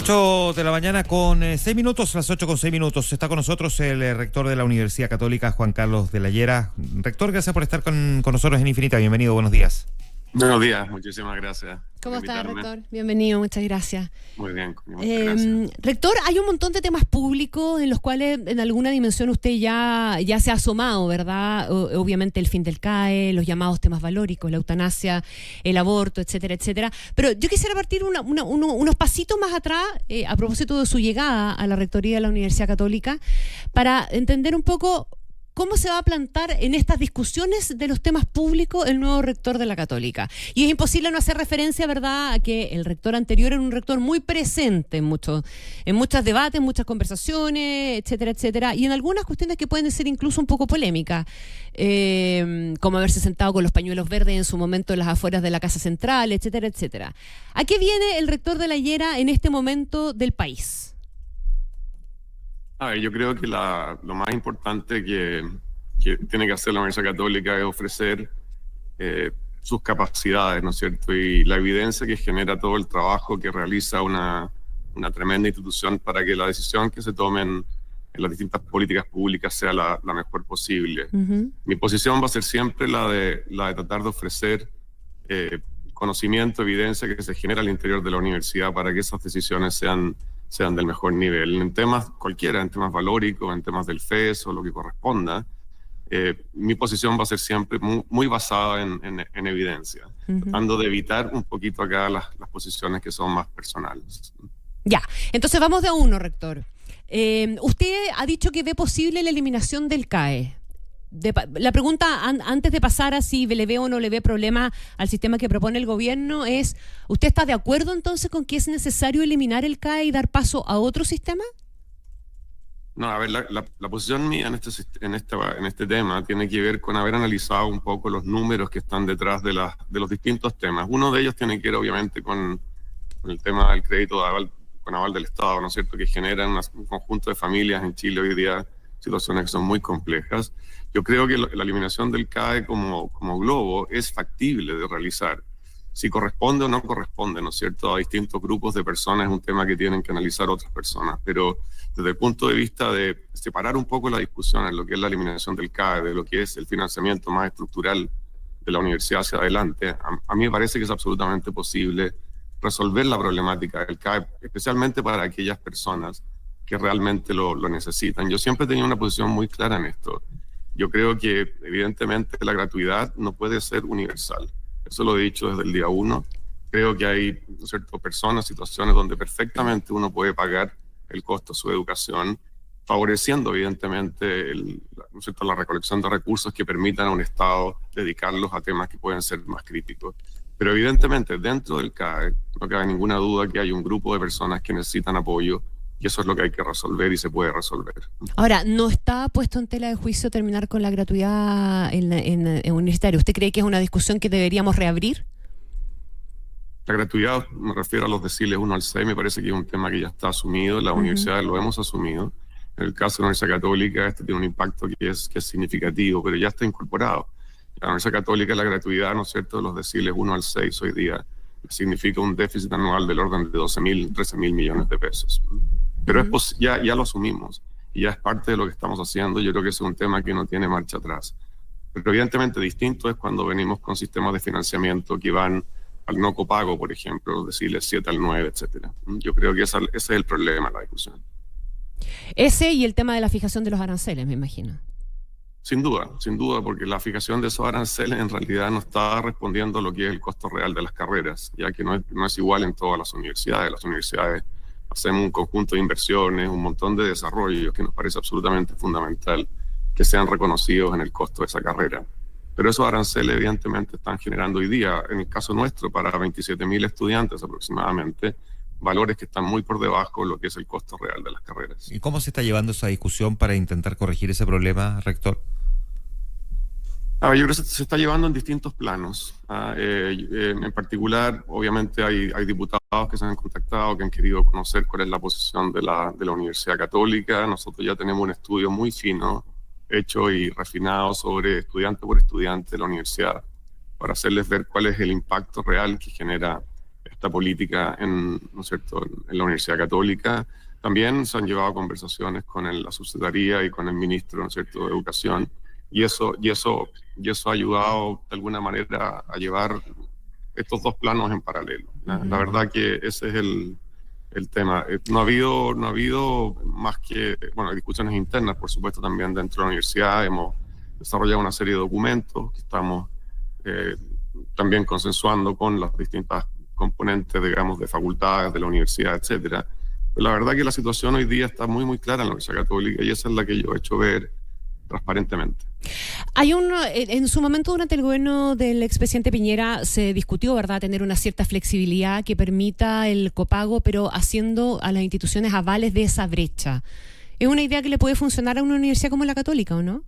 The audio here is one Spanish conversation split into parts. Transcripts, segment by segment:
8 de la mañana con 6 minutos, las 8 con 6 minutos. Está con nosotros el rector de la Universidad Católica, Juan Carlos de la Llera. Rector, gracias por estar con nosotros en Infinita. Bienvenido, buenos días. Buenos días, muchísimas gracias. ¿Cómo está, rector? Bienvenido, muchas gracias. Muy bien, muchas gracias. Rector, hay un montón de temas públicos en los cuales en alguna dimensión usted ya se ha asomado, ¿verdad? Obviamente el fin del CAE, los llamados temas valóricos, la eutanasia, el aborto, etcétera, etcétera. Pero yo quisiera partir unos pasitos más atrás, a propósito de su llegada a la rectoría de la Universidad Católica, para entender un poco ¿cómo se va a plantar en estas discusiones de los temas públicos el nuevo rector de la Católica? Y es imposible no hacer referencia, ¿verdad?, a que el rector anterior era un rector muy presente en muchos debates, muchas conversaciones, etcétera, etcétera, y en algunas cuestiones que pueden ser incluso un poco polémicas, como haberse sentado con los pañuelos verdes en su momento en las afueras de la Casa Central, etcétera, etcétera. ¿A qué viene el rector de la Llera en este momento del país? Yo creo que lo más importante que tiene que hacer la Universidad Católica es ofrecer sus capacidades, ¿no es cierto? Y la evidencia que genera todo el trabajo que realiza una tremenda institución para que la decisión que se tomen en las distintas políticas públicas sea la mejor posible. Uh-huh. Mi posición va a ser siempre la de tratar de ofrecer conocimiento, evidencia que se genera al interior de la universidad para que esas decisiones sean del mejor nivel. En temas cualquiera, en temas valóricos, en temas del FES o lo que corresponda, mi posición va a ser siempre muy basada en evidencia, uh-huh, tratando de evitar un poquito acá las posiciones que son más personales. Ya, entonces vamos de a uno, rector. Usted ha dicho que ve posible la eliminación del CAE. La pregunta antes de pasar a si le ve o no le ve problema al sistema que propone el gobierno es, ¿usted está de acuerdo entonces con que es necesario eliminar el CAE y dar paso a otro sistema? No, a ver, la posición mía en este tema tiene que ver con haber analizado un poco los números que están detrás de los distintos temas. Uno de ellos tiene que ver obviamente con el tema del crédito con aval del Estado, ¿no es cierto?, que generan un conjunto de familias en Chile hoy día, situaciones que son muy complejas. Yo creo que la eliminación del CAE como globo es factible de realizar. Si corresponde o no corresponde, ¿no es cierto?, a distintos grupos de personas es un tema que tienen que analizar otras personas. Pero desde el punto de vista de separar un poco la discusión en lo que es la eliminación del CAE, de lo que es el financiamiento más estructural de la universidad hacia adelante, a mí me parece que es absolutamente posible resolver la problemática del CAE, especialmente para aquellas personas que realmente lo necesitan. Yo siempre he tenido una posición muy clara en esto. Yo creo que, evidentemente, la gratuidad no puede ser universal. Eso lo he dicho desde el día 1. Creo que hay, ¿no es cierto?, personas, situaciones donde perfectamente uno puede pagar el costo de su educación, favoreciendo, evidentemente, ¿no es cierto?, la recolección de recursos que permitan a un Estado dedicarlos a temas que pueden ser más críticos. Pero, evidentemente, dentro del CAE, no cabe ninguna duda que hay un grupo de personas que necesitan apoyo, y eso es lo que hay que resolver y se puede resolver. Ahora, ¿no está puesto en tela de juicio terminar con la gratuidad en universitario? ¿Usted cree que es una discusión que deberíamos reabrir? La gratuidad, me refiero a los deciles 1 al 6, me parece que es un tema que ya está asumido, las universidades lo hemos asumido. En el caso de la Universidad Católica, este tiene un impacto que es significativo, pero ya está incorporado. La Universidad Católica, la gratuidad, ¿no es cierto?, de los deciles 1 al 6 hoy día significa un déficit anual del orden de 12.000, 13.000 millones de pesos. Pero ya lo asumimos y ya es parte de lo que estamos haciendo. Yo creo que es un tema que no tiene marcha atrás. Pero evidentemente distinto es cuando venimos con sistemas de financiamiento que van al no copago, por ejemplo, decirles 7 al 9, etcétera. Yo creo que ese es el problema de la discusión. Ese y el tema de la fijación de los aranceles, me imagino. Sin duda, porque la fijación de esos aranceles en realidad no está respondiendo a lo que es el costo real de las carreras, ya que no es igual en todas las universidades. Las universidades hacemos un conjunto de inversiones, un montón de desarrollos que nos parece absolutamente fundamental que sean reconocidos en el costo de esa carrera. Pero esos aranceles evidentemente están generando hoy día, en el caso nuestro, para 27.000 estudiantes aproximadamente, valores que están muy por debajo de lo que es el costo real de las carreras. ¿Y cómo se está llevando esa discusión para intentar corregir ese problema, rector? Yo creo que se está llevando en distintos planos. En particular, obviamente hay diputados que se han contactado, que han querido conocer cuál es la posición de la Universidad Católica. Nosotros ya tenemos un estudio muy fino, hecho y refinado sobre estudiante por estudiante de la universidad, para hacerles ver cuál es el impacto real que genera esta política ¿no es cierto?, en la Universidad Católica. También se han llevado conversaciones con la subsecretaría y con el ministro, ¿no es cierto?, de Educación, y eso ha ayudado de alguna manera a llevar estos dos planos en paralelo. La verdad que ese es el tema. No ha habido más que, bueno, discusiones internas, por supuesto, también dentro de la universidad. Hemos desarrollado una serie de documentos que estamos también consensuando con las distintas componentes, digamos, de facultades, de la universidad, etcétera. Pero la verdad que la situación hoy día está muy, muy clara en la Universidad Católica, y esa es la que yo he hecho ver transparentemente. En su momento, durante el gobierno del expresidente Piñera, se discutió, ¿verdad?, tener una cierta flexibilidad que permita el copago, pero haciendo a las instituciones avales de esa brecha. ¿Es una idea que le puede funcionar a una universidad como la Católica, o no?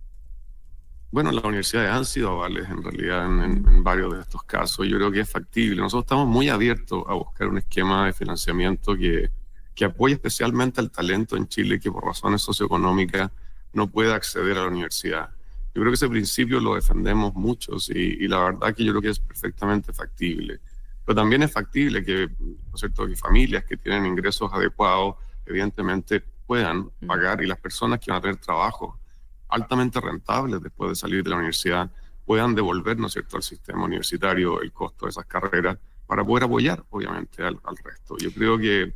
Bueno, las universidades han sido avales en realidad en varios de estos casos. Yo creo que es factible. Nosotros estamos muy abiertos a buscar un esquema de financiamiento que apoye especialmente al talento en Chile que por razones socioeconómicas no puede acceder a la universidad. Yo creo que ese principio lo defendemos muchos y la verdad que yo creo que es perfectamente factible. Pero también es factible que, ¿no es cierto?, que familias que tienen ingresos adecuados evidentemente puedan pagar, y las personas que van a tener trabajo altamente rentables después de salir de la universidad puedan devolver, ¿no es cierto?, al sistema universitario el costo de esas carreras para poder apoyar, obviamente, al resto. Yo creo que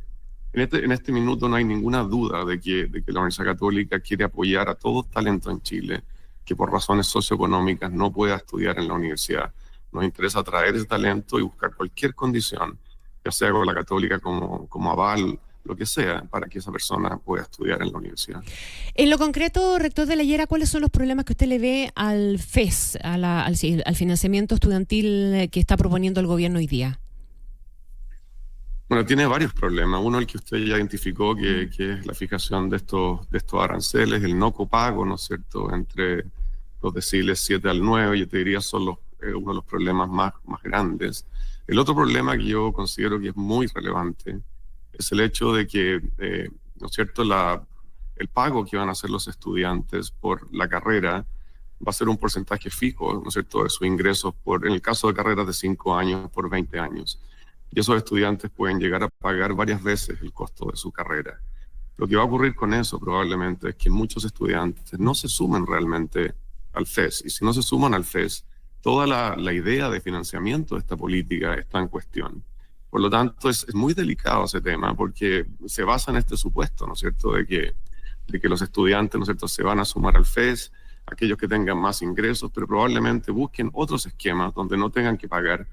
en este minuto no hay ninguna duda de que la Universidad Católica quiere apoyar a todo talento en Chile que por razones socioeconómicas no pueda estudiar en la universidad. Nos interesa atraer ese talento y buscar cualquier condición, ya sea con la Católica como aval, lo que sea, para que esa persona pueda estudiar en la universidad. En lo concreto, rector de la Llera, ¿cuáles son los problemas que usted le ve al FES, al financiamiento estudiantil que está proponiendo el gobierno hoy día? Bueno, tiene varios problemas. Uno, el que usted ya identificó, que es la fijación de estos aranceles, el no copago, ¿no es cierto?, entre los deciles 7 al 9, yo te diría son uno de los problemas más grandes. El otro problema que yo considero que es muy relevante es el hecho de que, ¿no es cierto?, el pago que van a hacer los estudiantes por la carrera va a ser un porcentaje fijo, ¿no es cierto?, de sus ingresos, en el caso de carreras de 5 años, por 20 años. Y esos estudiantes pueden llegar a pagar varias veces el costo de su carrera. Lo que va a ocurrir con eso probablemente es que muchos estudiantes no se sumen realmente al FES. Y si no se suman al FES, toda la idea de financiamiento de esta política está en cuestión. Por lo tanto, es muy delicado ese tema porque se basa en este supuesto, ¿no es cierto?, de que los estudiantes, ¿no es cierto?, se van a sumar al FES, aquellos que tengan más ingresos, pero probablemente busquen otros esquemas donde no tengan que pagar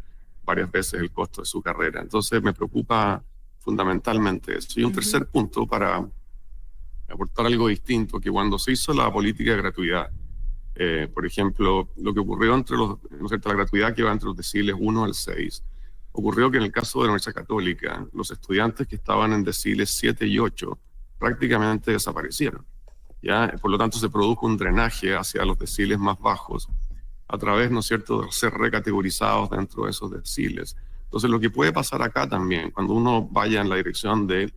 varias veces el costo de su carrera. Entonces me preocupa fundamentalmente eso. Y un tercer punto, para aportar algo distinto, que cuando se hizo la política de gratuidad, por ejemplo, lo que ocurrió entre ¿no es cierto?, la gratuidad que va entre los deciles 1 al 6, ocurrió que en el caso de la Universidad Católica, los estudiantes que estaban en deciles 7 y 8 prácticamente desaparecieron. ¿Ya? Por lo tanto, se produjo un drenaje hacia los deciles más bajos a través, ¿no es cierto?, de ser recategorizados dentro de esos deciles. Entonces, lo que puede pasar acá también, cuando uno vaya en la dirección de, ¿no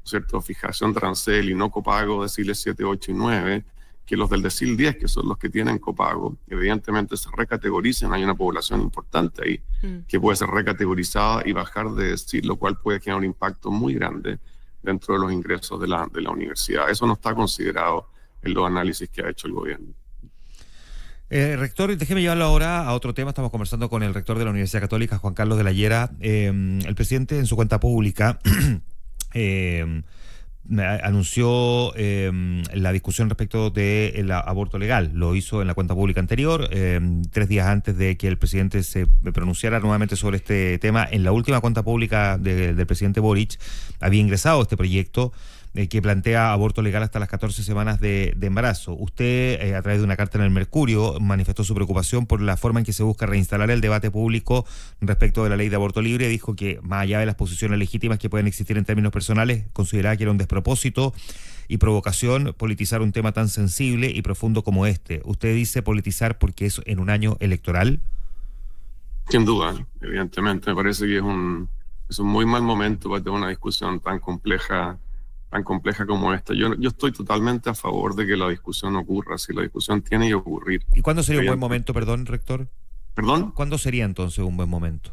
es cierto?, fijación de arancel y no copago, deciles 7, 8 y 9, que los del decil 10, que son los que tienen copago, evidentemente se recategoricen. Hay una población importante ahí que puede ser recategorizada y bajar de decil, lo cual puede generar un impacto muy grande dentro de los ingresos de la universidad. Eso no está considerado en los análisis que ha hecho el gobierno. Rector, déjeme llevarlo ahora a otro tema. Estamos conversando con el rector de la Universidad Católica, Juan Carlos de la Llera. El presidente, en su cuenta pública, anunció la discusión respecto del aborto legal. Lo hizo en la cuenta pública anterior, 3 días antes de que el presidente se pronunciara nuevamente sobre este tema. En la última cuenta pública del presidente Boric había ingresado este proyecto que plantea aborto legal hasta las 14 semanas de embarazo. Usted, a través de una carta en el Mercurio, manifestó su preocupación por la forma en que se busca reinstalar el debate público respecto de la ley de aborto libre. Dijo que, más allá de las posiciones legítimas que pueden existir en términos personales, consideraba que era un despropósito y provocación politizar un tema tan sensible y profundo como este. ¿Usted dice politizar porque es en un año electoral? Sin duda, evidentemente. Me parece que es un muy mal momento para tener una discusión tan compleja como esta. Yo estoy totalmente a favor de que la discusión ocurra, si la discusión tiene que ocurrir. ¿Y cuándo sería un buen momento, perdón, rector? ¿Perdón? ¿Cuándo sería entonces un buen momento?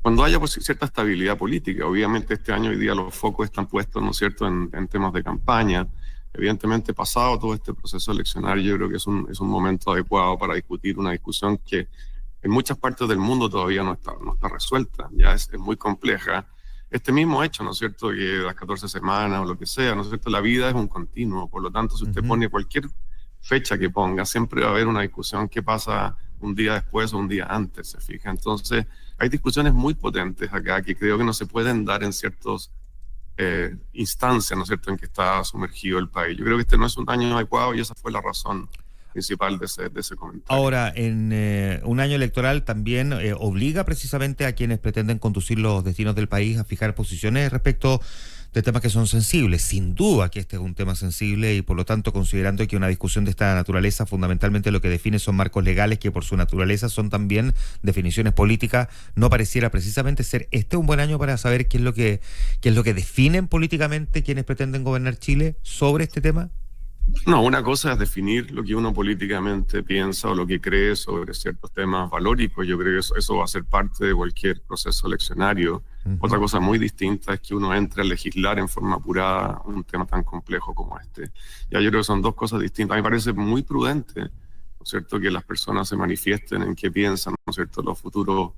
cuando haya pues, cierta estabilidad política. Obviamente este año, hoy día, los focos están puestos, ¿no es cierto?, en temas de campaña. Evidentemente, pasado todo este proceso eleccionario, yo creo que es un momento adecuado para discutir una discusión que en muchas partes del mundo todavía no está resuelta, ya es muy compleja. Este mismo hecho, ¿no es cierto?, que las 14 semanas o lo que sea, ¿no es cierto?, la vida es un continuo, por lo tanto, si usted pone cualquier fecha que ponga, siempre va a haber una discusión que pasa un día después o un día antes, ¿se fija? Entonces, hay discusiones muy potentes acá que creo que no se pueden dar en ciertas instancias, ¿no es cierto?, en que está sumergido el país. Yo creo que este no es un año adecuado y esa fue la razón principal de ese comentario. Ahora, en un año electoral también obliga precisamente a quienes pretenden conducir los destinos del país a fijar posiciones respecto de temas que son sensibles. Sin duda que este es un tema sensible y por lo tanto, considerando que una discusión de esta naturaleza fundamentalmente lo que define son marcos legales que por su naturaleza son también definiciones políticas, no pareciera precisamente ser este un buen año para saber qué es lo que definen políticamente quienes pretenden gobernar Chile sobre este tema. No, una cosa es definir lo que uno políticamente piensa o lo que cree sobre ciertos temas valóricos. Yo creo que eso va a ser parte de cualquier proceso eleccionario. Otra cosa muy distinta es que uno entre a legislar en forma apurada un tema tan complejo como este. Ya yo creo que son dos cosas distintas. A mí me parece muy prudente, ¿no es cierto?, que las personas se manifiesten en qué piensan, ¿no es cierto?, los futuros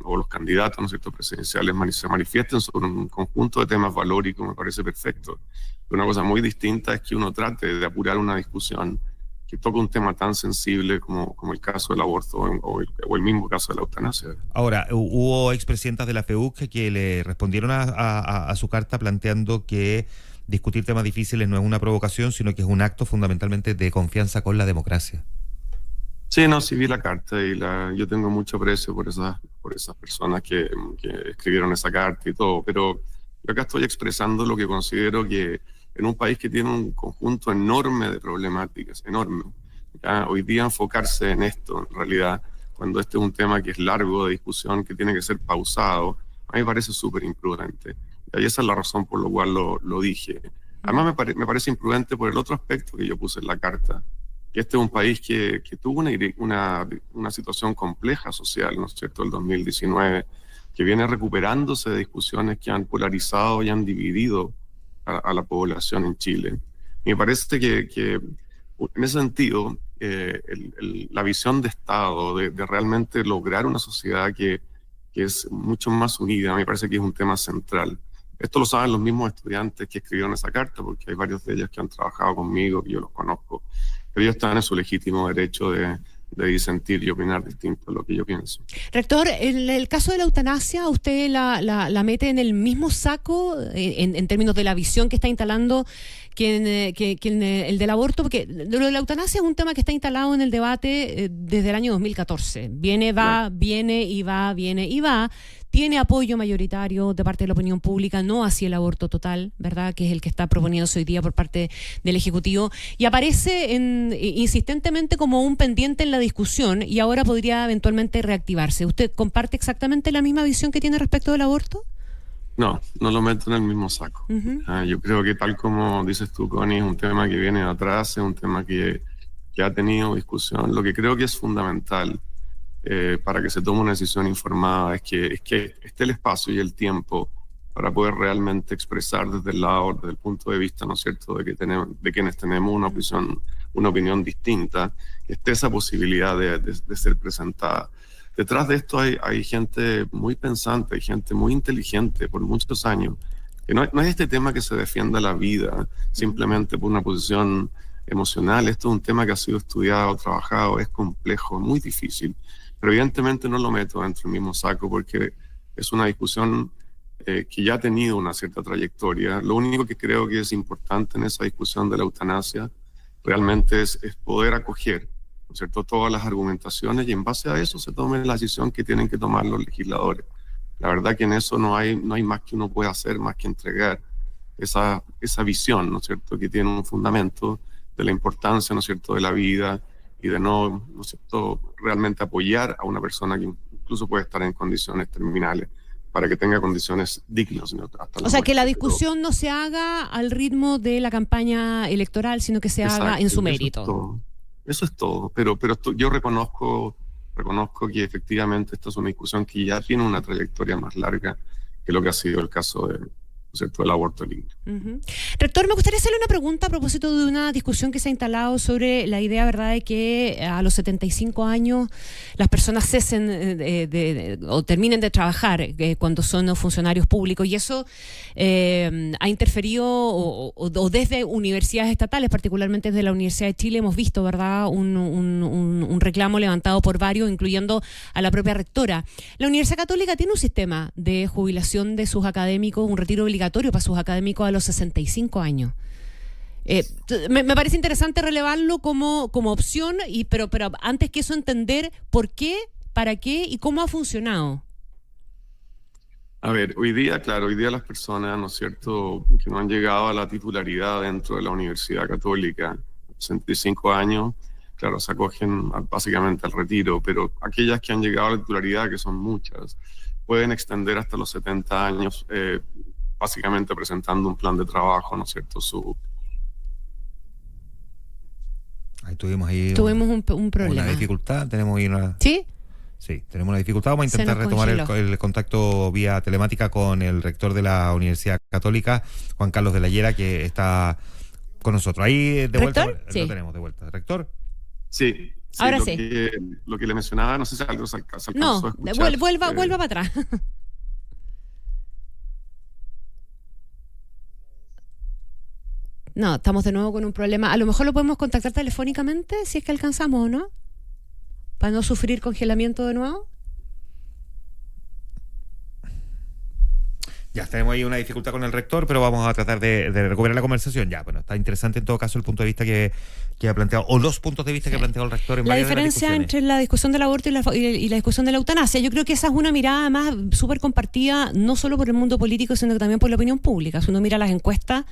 o los candidatos, ¿no es cierto?, presidenciales se manifiesten sobre un conjunto de temas valóricos, me parece perfecto. Pero una cosa muy distinta es que uno trate de apurar una discusión que toca un tema tan sensible como el caso del aborto o el mismo caso de la eutanasia. Ahora, hubo expresidentas de la FEUC que le respondieron a su carta planteando que discutir temas difíciles no es una provocación, sino que es un acto fundamentalmente de confianza con la democracia. Sí, no, sí vi la carta y yo tengo mucho aprecio por esas personas que escribieron esa carta y todo, pero yo acá estoy expresando lo que considero que en un país que tiene un conjunto enorme de problemáticas, enorme, ¿ya? Hoy día enfocarse en esto, en realidad, cuando este es un tema que es largo de discusión, que tiene que ser pausado, a mí me parece súper imprudente. Y esa es la razón por la cual lo dije. Además me parece imprudente por el otro aspecto que yo puse en la carta, que este es un país que tuvo una situación compleja social, ¿no es cierto?, el 2019, que viene recuperándose de discusiones que han polarizado y han dividido a la población en Chile. Y me parece que en ese sentido, la visión de Estado, de realmente lograr una sociedad que es mucho más unida, me parece que es un tema central. Esto lo saben los mismos estudiantes que escribieron esa carta, porque hay varios de ellos que han trabajado conmigo, que yo los conozco. Pero ellos están en su legítimo derecho de disentir y opinar distinto a lo que yo pienso. Rector, en el caso de la eutanasia, ¿usted la mete en el mismo saco en términos de la visión que está instalando que en el del aborto? Porque lo de la eutanasia es un tema que está instalado en el debate desde el año 2014. Viene y va. Tiene apoyo mayoritario de parte de la opinión pública, no hacia el aborto total, ¿verdad?, que es el que está proponiéndose hoy día por parte del Ejecutivo, y aparece insistentemente como un pendiente en la discusión y ahora podría eventualmente reactivarse. ¿Usted comparte exactamente la misma visión que tiene respecto del aborto? No lo meto en el mismo saco. Yo creo que, tal como dices tú, Connie, es un tema que viene de atrás, es un tema que ha tenido discusión. Lo que creo que es fundamental para que se tome una decisión informada es que esté el espacio y el tiempo para poder realmente expresar desde el punto de vista, ¿no es cierto?, de quienes tenemos una opinión distinta, que esté esa posibilidad de ser presentada. Detrás de esto hay gente muy pensante, hay gente muy inteligente por muchos años, que no es este tema que se defienda la vida simplemente por una posición emocional. Esto es un tema que ha sido estudiado, trabajado, es complejo, muy difícil. Pero evidentemente no lo meto dentro del mismo saco porque es una discusión que ya ha tenido una cierta trayectoria. Lo único que creo que es importante en esa discusión de la eutanasia realmente es poder acoger, ¿no es cierto?, todas las argumentaciones y en base a eso se tome la decisión que tienen que tomar los legisladores. La verdad que en eso no hay más que uno pueda hacer, más que entregar esa visión, ¿no es cierto?, que tiene un fundamento de la importancia, ¿no es cierto?, de la vida y de ¿no es cierto?, realmente apoyar a una persona que incluso puede estar en condiciones terminales para que tenga condiciones dignas. O sea, que la discusión no se haga al ritmo de la campaña electoral, sino que se haga en su mérito. Eso es todo. Pero yo reconozco reconozco que efectivamente esta es una discusión que ya tiene una trayectoria más larga que lo que ha sido el caso de, ¿no es cierto?, del aborto libre. Rector, me gustaría hacerle una pregunta a propósito de una discusión que se ha instalado sobre la idea, ¿verdad?, de que a los 75 años las personas cesen o terminen de trabajar cuando son funcionarios públicos, y eso ha interferido o desde universidades estatales, particularmente desde la Universidad de Chile, hemos visto, ¿verdad?, un reclamo levantado por varios, incluyendo a la propia rectora. La Universidad Católica tiene un sistema de jubilación de sus académicos, un retiro obligatorio para sus académicos a los 65 años. Me parece interesante relevarlo como opción, pero antes que eso entender por qué, para qué y cómo ha funcionado. A ver, hoy día las personas, ¿no es cierto?, que no han llegado a la titularidad dentro de la Universidad Católica, 65 años, claro, se acogen básicamente al retiro, pero aquellas que han llegado a la titularidad, que son muchas, pueden extender hasta los 70 años, básicamente presentando un plan de trabajo, ¿no es cierto? Ahí tuvimos un problema. Una dificultad, tenemos ahí una... ¿Sí? Sí, tenemos una dificultad. Vamos a intentar retomar el contacto vía telemática con el rector de la Universidad Católica, Juan Carlos de la Llera, que está con nosotros. Ahí de vuelta, lo tenemos de vuelta. ¿Rector? Sí. Ahora sí. Lo que le mencionaba, no sé si algo se alcanzó a escuchar. Vuelva para atrás. No, estamos de nuevo con un problema. A lo mejor lo podemos contactar telefónicamente, si es que alcanzamos, ¿no? Para no sufrir congelamiento de nuevo. Ya, tenemos ahí una dificultad con el rector, pero vamos a tratar de recuperar la conversación. Ya, bueno, está interesante en todo caso el punto de vista que ha planteado, o los puntos de vista que ha planteado el rector en la varias diferencia de las entre la discusión del aborto y la discusión de la eutanasia. Yo creo que esa es una mirada más súper compartida, no solo por el mundo político, sino que también por la opinión pública. Si uno mira las encuestas,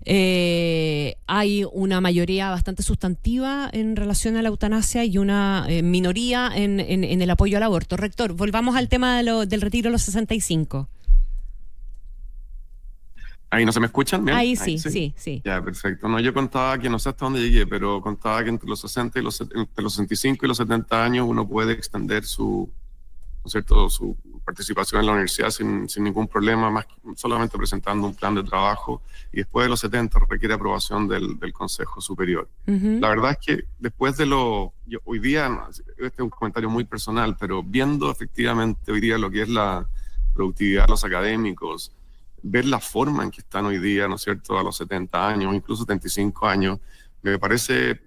hay una mayoría bastante sustantiva en relación a la eutanasia y una minoría en el apoyo al aborto. Rector, volvamos al tema del retiro a los 65. ¿Ahí no se me escuchan? ¿Bien? Ahí sí. Ya, perfecto. No, yo contaba que, no sé hasta dónde llegué, pero contaba que entre los 60 y entre los 65 y los 70 años uno puede extender su participación en la universidad sin ningún problema, más solamente presentando un plan de trabajo, y después de los 70 requiere aprobación del Consejo Superior. La verdad es que después de hoy día, este es un comentario muy personal, pero viendo efectivamente hoy día lo que es la productividad de los académicos, ver la forma en que están hoy día, ¿no es cierto?, a los 70 años, incluso 75 años, me parece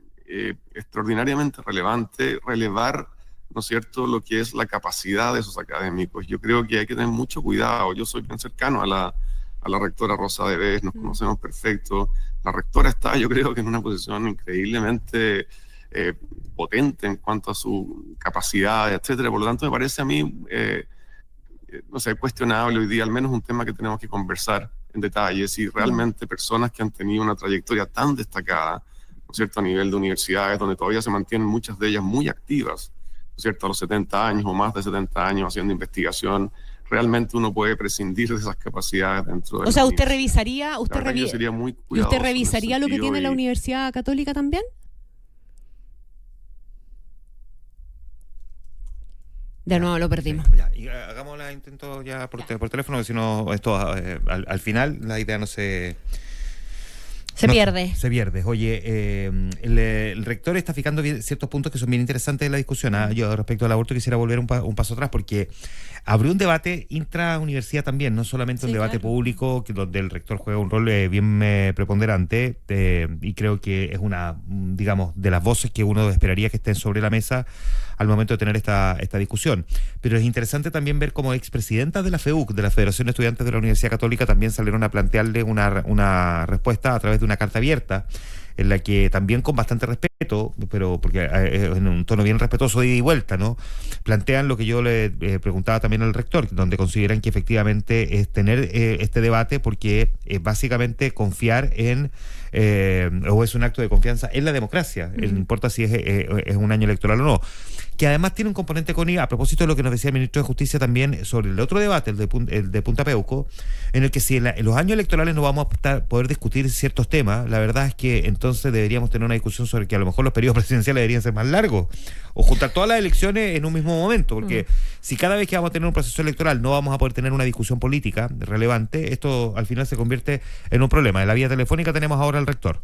extraordinariamente relevante relevar, ¿no es cierto?, lo que es la capacidad de esos académicos. Yo creo que hay que tener mucho cuidado. Yo soy bien cercano a la rectora Rosa Debes, nos conocemos perfecto. La rectora está, yo creo que en una posición increíblemente potente en cuanto a su capacidad, etcétera. Por lo tanto, me parece a mí... no sé, cuestionable hoy día, al menos un tema que tenemos que conversar en detalle, si realmente personas que han tenido una trayectoria tan destacada, ¿no es cierto?, a nivel de universidades, donde todavía se mantienen muchas de ellas muy activas, ¿no es cierto?, a los 70 años o más de 70 años haciendo investigación, realmente uno puede prescindir de esas capacidades dentro de... O sea, ¿usted revisaría lo que tiene la Universidad Católica también? De nuevo lo perdimos. Ya, y hagamos la intento ya por teléfono, que si no, esto al final la idea no se pierde. Se pierde. Oye, el rector está fijando ciertos puntos que son bien interesantes de la discusión. Yo respecto al aborto quisiera volver un paso atrás, porque abrió un debate intrauniversidad también, no solamente un debate público, donde el rector juega un rol bien preponderante, y creo que es una, digamos, de las voces que uno esperaría que estén sobre la mesa al momento de tener esta discusión. Pero es interesante también ver cómo expresidentas de la FEUC, de la Federación de Estudiantes de la Universidad Católica, también salieron a plantearle una respuesta a través de una carta abierta, en la que también con bastante respeto, pero porque en un tono bien respetuoso de ida y vuelta, ¿no?, plantean lo que yo le preguntaba también al rector, donde consideran que efectivamente es tener este debate porque básicamente confiar en o es un acto de confianza en la democracia, no importa si es un año electoral o no, que además tiene un componente, Connie, a propósito de lo que nos decía el ministro de Justicia también sobre el otro debate, el de Punta Peuco, en el que si en los años electorales no vamos a poder discutir ciertos temas, la verdad es que entonces deberíamos tener una discusión sobre que a lo mejor mejor los periodos presidenciales deberían ser más largos, o juntar todas las elecciones en un mismo momento, porque si cada vez que vamos a tener un proceso electoral no vamos a poder tener una discusión política relevante, esto al final se convierte en un problema. En la vía telefónica tenemos ahora al rector.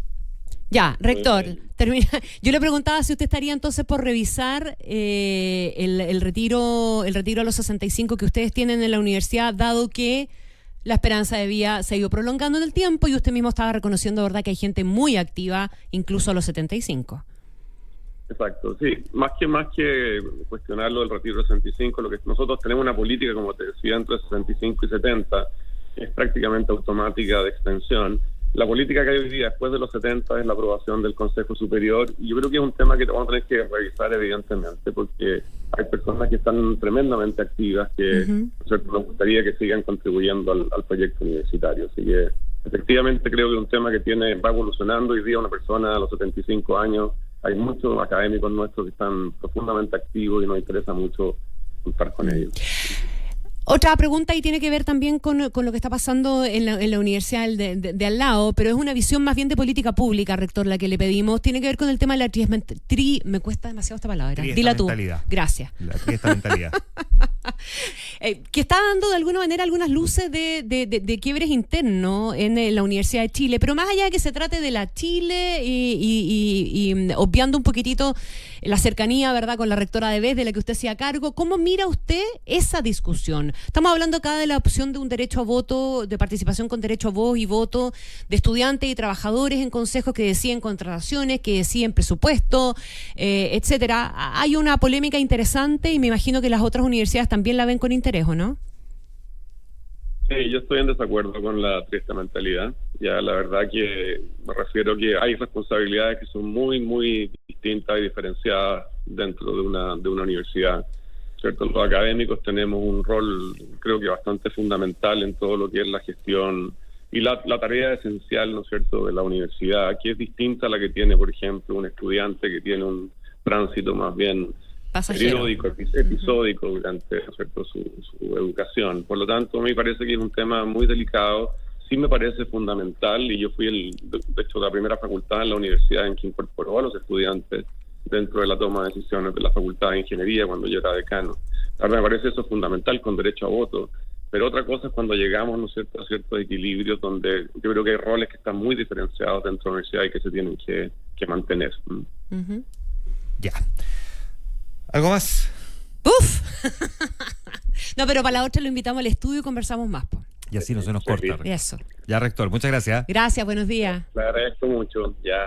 Ya, rector, termina. Yo le preguntaba si usted estaría entonces por revisar el retiro a los 65 que ustedes tienen en la universidad, dado que la esperanza de vida se ha ido prolongando en el tiempo y usted mismo estaba reconociendo, ¿verdad?, que hay gente muy activa incluso a los 75. Exacto, sí. Más que cuestionarlo del retiro de 65, lo que nosotros tenemos una política, como te decía, entre 65 y 70, es prácticamente automática de extensión. La política que hay hoy día, después de los 70, es la aprobación del Consejo Superior, y yo creo que es un tema que vamos a tener que revisar, evidentemente, porque hay personas que están tremendamente activas, que nos gustaría que sigan contribuyendo al proyecto universitario. Así que, efectivamente, creo que es un tema que va evolucionando. Hoy día una persona a los 75 años, hay muchos académicos nuestros que están profundamente activos y nos interesa mucho contar con ellos. Otra pregunta y tiene que ver también con lo que está pasando en la universidad de al lado, pero es una visión más bien de política pública, rector, la que le pedimos. Tiene que ver con el tema de la me cuesta demasiado esta palabra. Dila tú. Gracias. La triestamentalidad. Que está dando de alguna manera algunas luces de quiebres internos en la Universidad de Chile, pero más allá de que se trate de la Chile y obviando un poquitito la cercanía, ¿verdad?, con la rectora de BES, de la que usted se hacía cargo, ¿cómo mira usted esa discusión? Estamos hablando acá de la opción de un derecho a voto, de participación con derecho a voz y voto de estudiantes y trabajadores en consejos que deciden contrataciones, que deciden presupuesto, etcétera. Hay una polémica interesante y me imagino que las otras universidades también la ven con interés, ¿o no? Sí, yo estoy en desacuerdo con la triestamentalidad. Ya la verdad que me refiero que hay responsabilidades que son muy, muy distintas y diferenciadas dentro de una universidad. ¿Cierto? Los académicos tenemos un rol, creo que bastante fundamental en todo lo que es la gestión y la tarea esencial, ¿no es cierto?, de la universidad, que es distinta a la que tiene, por ejemplo, un estudiante que tiene un tránsito más bien periódico, episódico durante, ¿no es cierto?, su educación. Por lo tanto, me parece que es un tema muy delicado. Sí me parece fundamental, y yo fui de hecho la primera facultad en la universidad en que incorporó a los estudiantes dentro de la toma de decisiones de la Facultad de Ingeniería cuando yo era decano. Ahora me parece eso fundamental, con derecho a voto, pero otra cosa es cuando llegamos, ¿no es cierto?, a ciertos equilibrios donde yo creo que hay roles que están muy diferenciados dentro de la universidad y que se tienen que mantener. Ya. ¿Algo más? ¡Uf! No, pero para la otra lo invitamos al estudio y conversamos más, po. Y así no se nos corta. Eso. Ya, rector, muchas gracias. Gracias, buenos días. Le agradezco mucho. Ya.